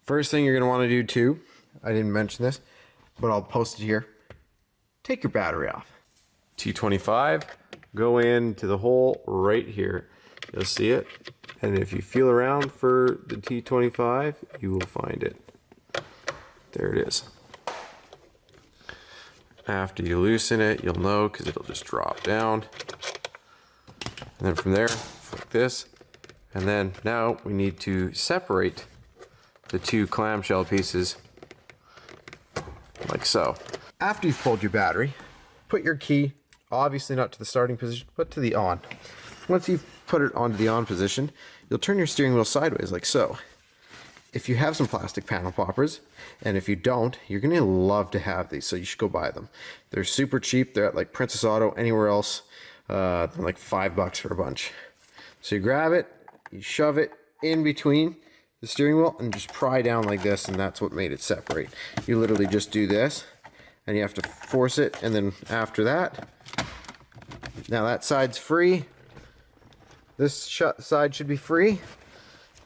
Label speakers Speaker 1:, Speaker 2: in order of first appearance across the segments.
Speaker 1: First thing you're going to want to do too, I didn't mention this, but I'll post it here. Take your battery off. T25, go into the hole right here. You'll see it. And if you feel around for the T25, you will find it. There it is. After you loosen it, you'll know because it'll just drop down. And then from there, like this. And then now we need to separate the two clamshell pieces like so. After you've pulled your battery, put your key, obviously not to the starting position, but to the on. Once you've put it onto the on position, you'll turn your steering wheel sideways like so. If you have some plastic panel poppers, and if you don't, you're gonna love to have these, so you should go buy them. They're super cheap. They're at like Princess Auto, anywhere else. They're like $5 for a bunch. So you grab it, you shove it in between the steering wheel and just pry down like this, and that's what made it separate. You literally just do this, and you have to force it, and then after that, now that side's free. This side should be free.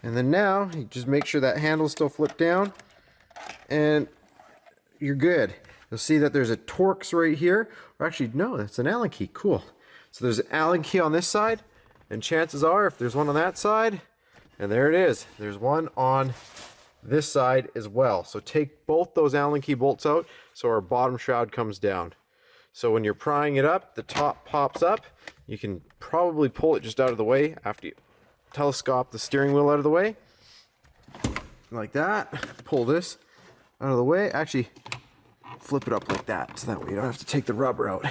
Speaker 1: And then now, you just make sure that handle's still flipped down, and you're good. You'll see that there's a Torx right here. Or actually, no, that's an Allen key. Cool. So there's an Allen key on this side, and chances are, if there's one on that side, and there it is, there's one on this side as well. So take both those Allen key bolts out so our bottom shroud comes down. So when you're prying it up, the top pops up. You can probably pull it just out of the way after you telescope the steering wheel out of the way like that. Pull this out of the way. Actually, flip it up like that so that way you don't have to take the rubber out.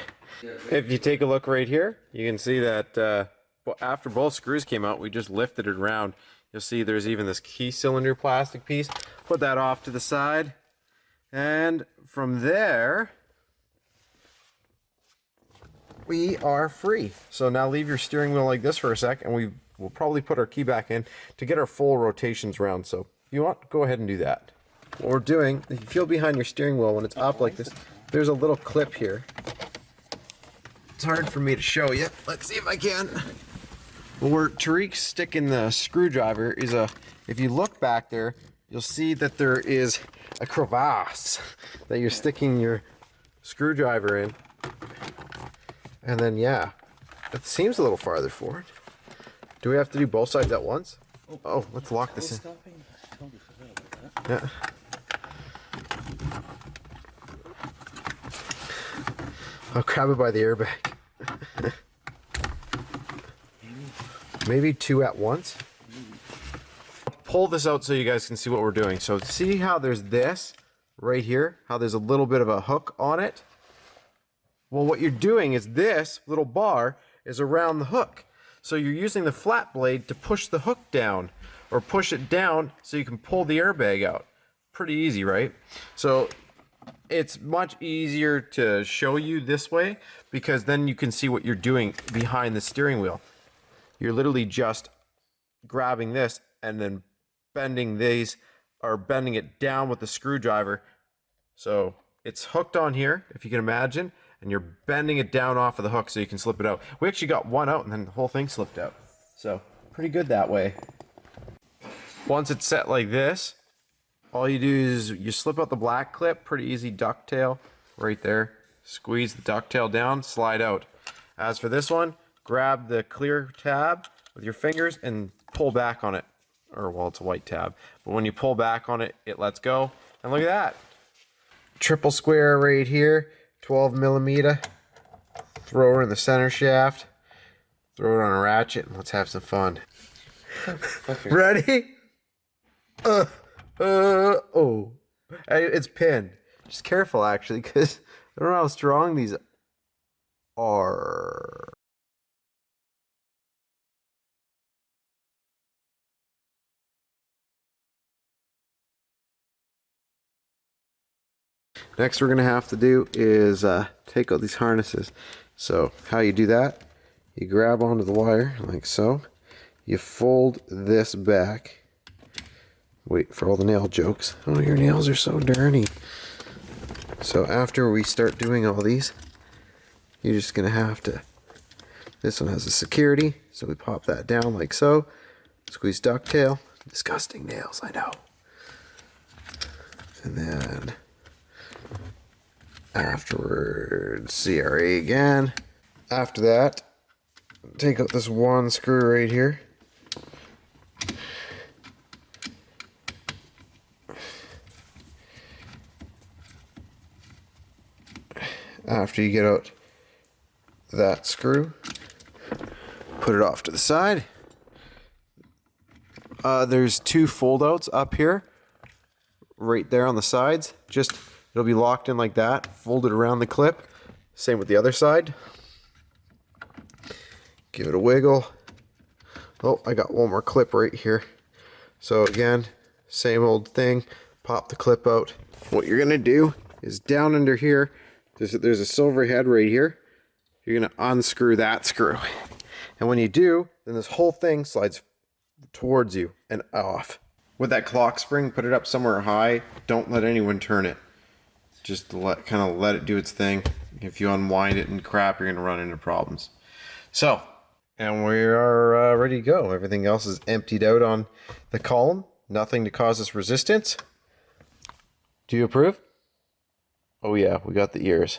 Speaker 1: If you take a look right here, you can see that after both screws came out, we just lifted it around. You'll see there's even this key cylinder plastic piece. Put that off to the side, and from there we are free. So now leave your steering wheel like this for a sec, and we'll probably put our key back in to get our full rotations round. So if you want, go ahead and do that. What we're doing, if you feel behind your steering wheel when it's up like this, there's a little clip here. It's hard for me to show you. Let's see if I can. Where Tariq's sticking the screwdriver is if you look back there, you'll see that there is a crevasse that you're sticking your screwdriver in. And then, yeah, it seems a little farther forward. Do we have to do both sides at once? Oh, let's lock this in. Yeah. I'll grab it by the airbag. Maybe two at once. Pull this out so you guys can see what we're doing. So see how there's this right here? How there's a little bit of a hook on it? Well, what you're doing is this little bar is around the hook. So you're using the flat blade to push the hook down, or push it down so you can pull the airbag out. Pretty easy, right? So it's much easier to show you this way because then you can see what you're doing behind the steering wheel. You're literally just grabbing this and then bending these, or bending it down with the screwdriver. So it's hooked on here, if you can imagine, and you're bending it down off of the hook so you can slip it out. We actually got one out and then the whole thing slipped out. So pretty good that way. Once it's set like this, all you do is you slip out the black clip, pretty easy ducktail right there. Squeeze the ducktail down, slide out. As for this one, grab the clear tab with your fingers and pull back on it. Or, well, it's a white tab. But when you pull back on it, it lets go. And look at that. Triple square right here. 12mm. Throw her in the center shaft. Throw it on a ratchet and let's have some fun. Okay. Ready? Oh. It's pinned. Just careful actually, because I don't know how strong these are. Next we're going to have to do is take out these harnesses. So how you do that, you grab onto the wire like so, you fold this back. Wait for all the nail jokes. Oh, your nails are so dirty. So after we start doing all these, you're just going to have to, this one has a security, so we pop that down like so, squeeze ducktail. Disgusting nails, I know. And then afterwards, CRA again. After that, take out this one screw right here. After you get out that screw, put it off to the side. There's two fold-outs up here, right there on the sides. Just, it'll be locked in like that, folded around the clip. Same with the other side. Give it a wiggle. Oh, I got one more clip right here. So again, same old thing, pop the clip out. What you're gonna do is down under here, there's a silver head right here. You're gonna unscrew that screw. And when you do, then this whole thing slides towards you and off. With that clock spring, put it up somewhere high. Don't let anyone turn it. Just kind of let it do its thing. If you unwind it and crap, you're gonna run into problems. So, and we are ready to go. Everything else is emptied out on the column. Nothing to cause us resistance. Do you approve? Oh yeah, we got the ears.